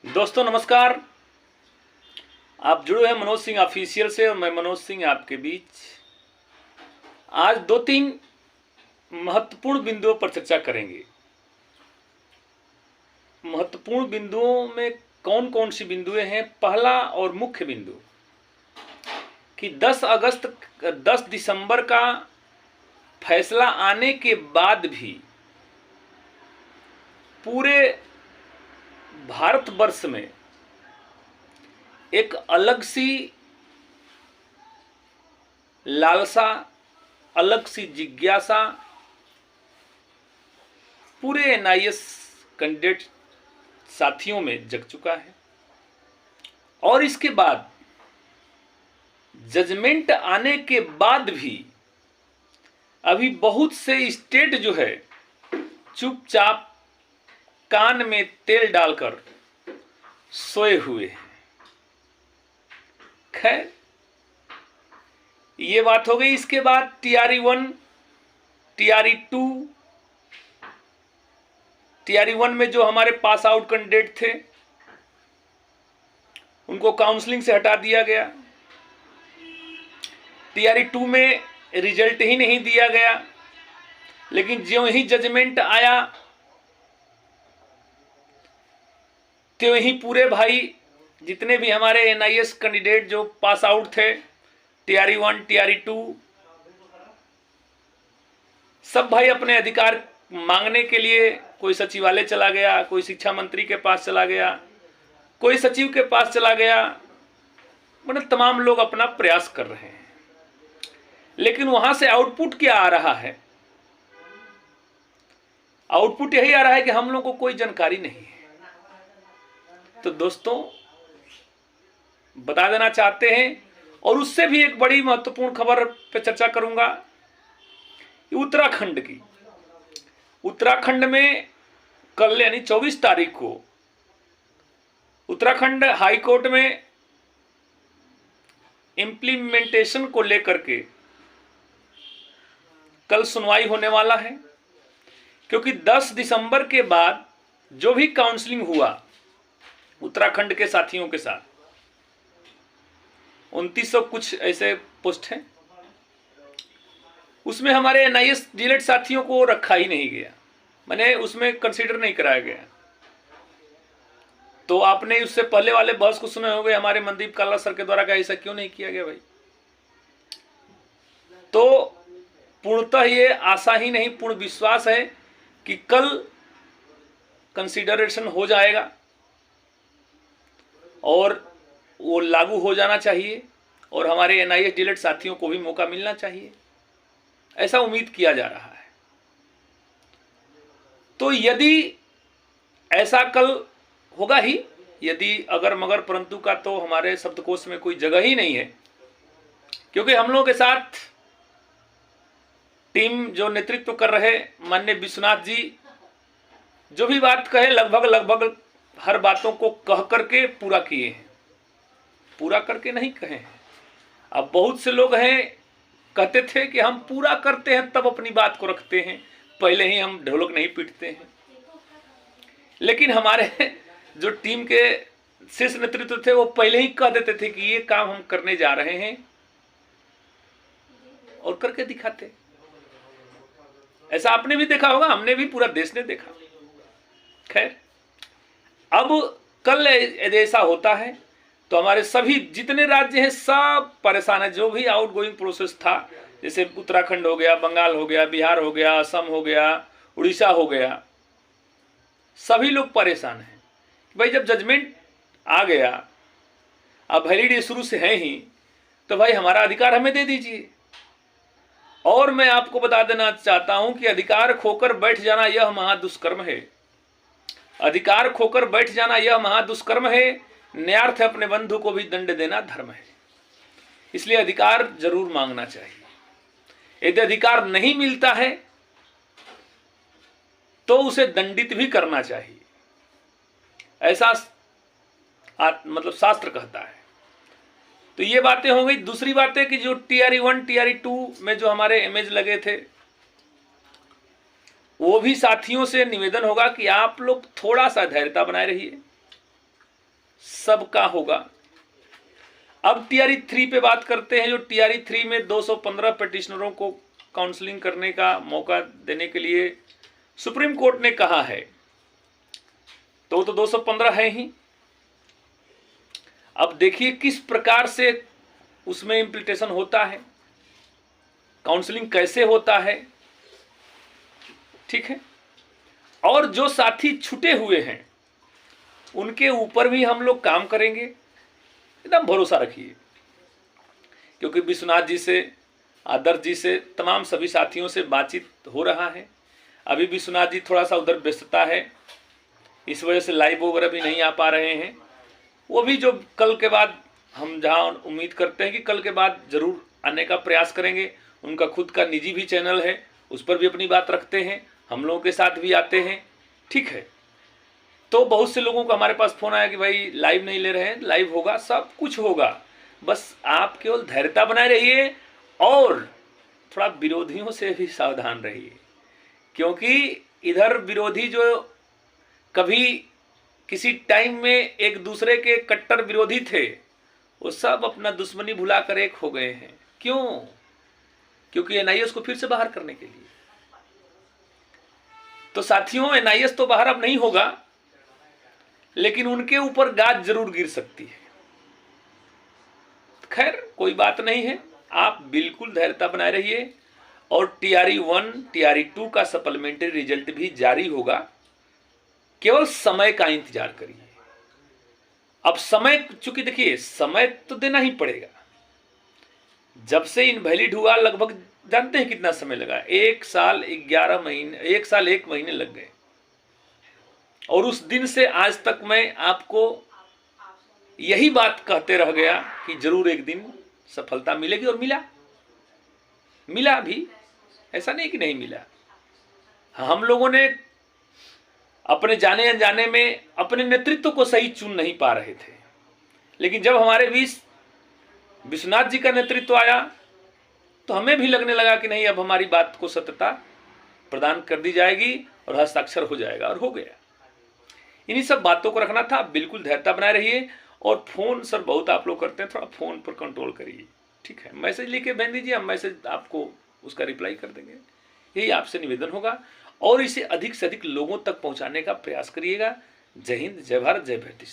दोस्तों नमस्कार। आप जुड़े हैं मनोज सिंह ऑफिशियल से और मैं मनोज सिंह आपके बीच आज दो तीन महत्वपूर्ण बिंदुओं पर चर्चा करेंगे। महत्वपूर्ण बिंदुओं में कौन कौन सी बिंदुएं हैं? पहला और मुख्य बिंदु कि 10 दिसंबर का फैसला आने के बाद भी पूरे भारतवर्ष में एक अलग सी लालसा, अलग सी जिज्ञासा पूरे एनआईएस कैंडिडेट साथियों में जग चुका है। और इसके बाद जजमेंट आने के बाद भी अभी बहुत से स्टेट जो है चुपचाप कान में तेल डालकर सोए हुए हैं। खैर, ये बात हो गई। इसके बाद टीआरई 1, टीआरई 2, टीआरई 1 में जो हमारे पास आउट कैंडिडेट थे उनको काउंसलिंग से हटा दिया गया। टीआरई 2 में रिजल्ट ही नहीं दिया गया, लेकिन ज्यों ही जजमेंट आया त्यों ही पूरे भाई जितने भी हमारे एनआईएस कैंडिडेट जो पास आउट थे टीआरई 1, टीआरई 2, सब भाई अपने अधिकार मांगने के लिए कोई सचिवालय चला गया, कोई शिक्षा मंत्री के पास चला गया, कोई सचिव के पास चला गया। मतलब तमाम लोग अपना प्रयास कर रहे हैं, लेकिन वहां से आउटपुट क्या आ रहा है? आउटपुट यही आ रहा है कि हम लोगों को कोई जानकारी नहीं है। तो दोस्तों बता देना चाहते हैं, और उससे भी एक बड़ी महत्वपूर्ण खबर पे चर्चा करूंगा। उत्तराखंड की, उत्तराखंड में कल यानी 24 तारीख को उत्तराखंड हाई कोर्ट में इंप्लीमेंटेशन को लेकर के कल सुनवाई होने वाला है। क्योंकि 10 दिसंबर के बाद जो भी काउंसलिंग हुआ उत्तराखंड के साथियों के साथ, 2900 कुछ ऐसे पोस्ट हैं, उसमें हमारे एनआईएस डीलेट साथियों को रखा ही नहीं गया, मैंने उसमें कंसीडर नहीं कराया गया। तो आपने उससे पहले वाले बहस को सुने होंगे हमारे मनदीप काला सर के द्वारा, ऐसा क्यों नहीं किया गया भाई? तो पूर्णतः ये आशा ही नहीं, पूर्ण विश्वास है कि कल कंसीडरेशन हो जाएगा और वो लागू हो जाना चाहिए और हमारे एनआईएस डीलेट साथियों को भी मौका मिलना चाहिए, ऐसा उम्मीद किया जा रहा है। तो यदि ऐसा कल होगा ही, यदि अगर मगर परंतु का तो हमारे शब्दकोश में कोई जगह ही नहीं है। क्योंकि हम लोगों के साथ टीम जो नेतृत्व कर रहे माननीय विश्वनाथ जी जो भी बात कहे लगभग हर बातों को कह करके पूरा किए हैं, पूरा करके नहीं कहे हैं। अब बहुत से लोग हैं कहते थे कि हम पूरा करते हैं तब अपनी बात को रखते हैं, पहले ही हम ढोलक नहीं पीटते हैं। लेकिन हमारे जो टीम के शीर्ष नेतृत्व थे वो पहले ही कह देते थे कि ये काम हम करने जा रहे हैं और करके दिखाते। ऐसा आपने भी देखा होगा, हमने भी, पूरा देश ने देखा। खैर, अब कल ऐसा होता है तो हमारे सभी जितने राज्य हैं सब परेशान है। जो भी आउटगोइंग प्रोसेस था, जैसे उत्तराखंड हो गया, बंगाल हो गया, बिहार हो गया, असम हो गया, उड़ीसा हो गया, सभी लोग परेशान हैं। भाई जब जजमेंट आ गया, अब वैलिड शुरू से है ही, तो भाई हमारा अधिकार हमें दे दीजिए। और मैं आपको बता देना चाहता हूं कि अधिकार खोकर बैठ जाना यह महादुष्कर्म है। अधिकार खोकर बैठ जाना यह महादुष्कर्म है। न्यार्थ अपने बंधु को भी दंड देना धर्म है। इसलिए अधिकार जरूर मांगना चाहिए। यदि अधिकार नहीं मिलता है तो उसे दंडित भी करना चाहिए, ऐसा मतलब शास्त्र कहता है। तो ये बातें हो गई। दूसरी बात है कि जो टीआरई 1, टीआरई 2 में जो हमारे इमेज लगे थे, वो भी साथियों से निवेदन होगा कि आप लोग थोड़ा सा धैर्यता बनाए रहिए। सबका होगा। अब टीआरई 3 पे बात करते हैं। जो टीआरई 3 में 215 पिटिशनरों को काउंसलिंग करने का मौका देने के लिए सुप्रीम कोर्ट ने कहा है, तो 215 है ही। अब देखिए किस प्रकार से उसमें इम्प्लीटेशन होता है, काउंसलिंग कैसे होता है, ठीक है। और जो साथी छूटे हुए हैं उनके ऊपर भी हम लोग काम करेंगे, एकदम भरोसा रखिए। क्योंकि विश्वनाथ जी से, आदर्श जी से, तमाम सभी साथियों से बातचीत हो रहा है। अभी विश्वनाथ जी थोड़ा सा उधर व्यस्तता है, इस वजह से लाइव वगैरह भी नहीं आ पा रहे हैं। वो भी जो कल के बाद हम जहां उम्मीद करते हैं कि कल के बाद जरूर आने का प्रयास करेंगे। उनका खुद का निजी भी चैनल है, उस पर भी अपनी बात रखते हैं, हम लोगों के साथ भी आते हैं, ठीक है। तो बहुत से लोगों का हमारे पास फोन आया कि भाई लाइव नहीं ले रहे हैं, लाइव होगा, सब कुछ होगा, बस आप केवल धैर्यता बनाए रहिए और थोड़ा विरोधियों से भी सावधान रहिए। क्योंकि इधर विरोधी जो कभी किसी टाइम में एक दूसरे के कट्टर विरोधी थे, वो सब अपना दुश्मनी भुलाकर एक हो गए हैं। क्यों? क्योंकि एनआईएस को फिर से बाहर करने के लिए। तो साथियों, एनआईएस तो बाहर अब नहीं होगा, लेकिन उनके ऊपर गाज जरूर गिर सकती है। खैर कोई बात नहीं है, आप बिल्कुल धैर्यता बनाए रहिए। और टीआरई 1, टीआरई 2 का सप्लीमेंट्री रिजल्ट भी जारी होगा, केवल समय का इंतजार करिए। अब समय, चूंकि देखिए समय तो देना ही पड़ेगा। जब से इनवैलिड हुआ लगभग जानते हैं कितना समय लगा? 1 साल 11 महीने, 1 साल 1 महीने लग गए। और उस दिन से आज तक मैं आपको यही बात कहते रह गया कि जरूर एक दिन सफलता मिलेगी, और मिला भी, ऐसा नहीं कि नहीं मिला। हम लोगों ने अपने जाने अनजाने में अपने नेतृत्व को सही चुन नहीं पा रहे थे, लेकिन जब हमारे बीच विश्वनाथ जी का नेतृत्व आया तो हमें भी लगने लगा कि नहीं, अब हमारी बात को सत्यता प्रदान कर दी जाएगी और हस्ताक्षर हो जाएगा, और हो गया। इन्हीं सब बातों को रखना था। बिल्कुल धैर्यता बनाए रहिए। और फोन सर बहुत आप लोग करते हैं, थोड़ा फोन पर कंट्रोल करिए, ठीक है। मैसेज लिख के भेज दीजिए, हम मैसेज आपको उसका रिप्लाई कर देंगे, यही आपसे निवेदन होगा। और इसे अधिक से अधिक लोगों तक पहुंचाने का प्रयास करिएगा। जय हिंद, जय भारत, जय भारती।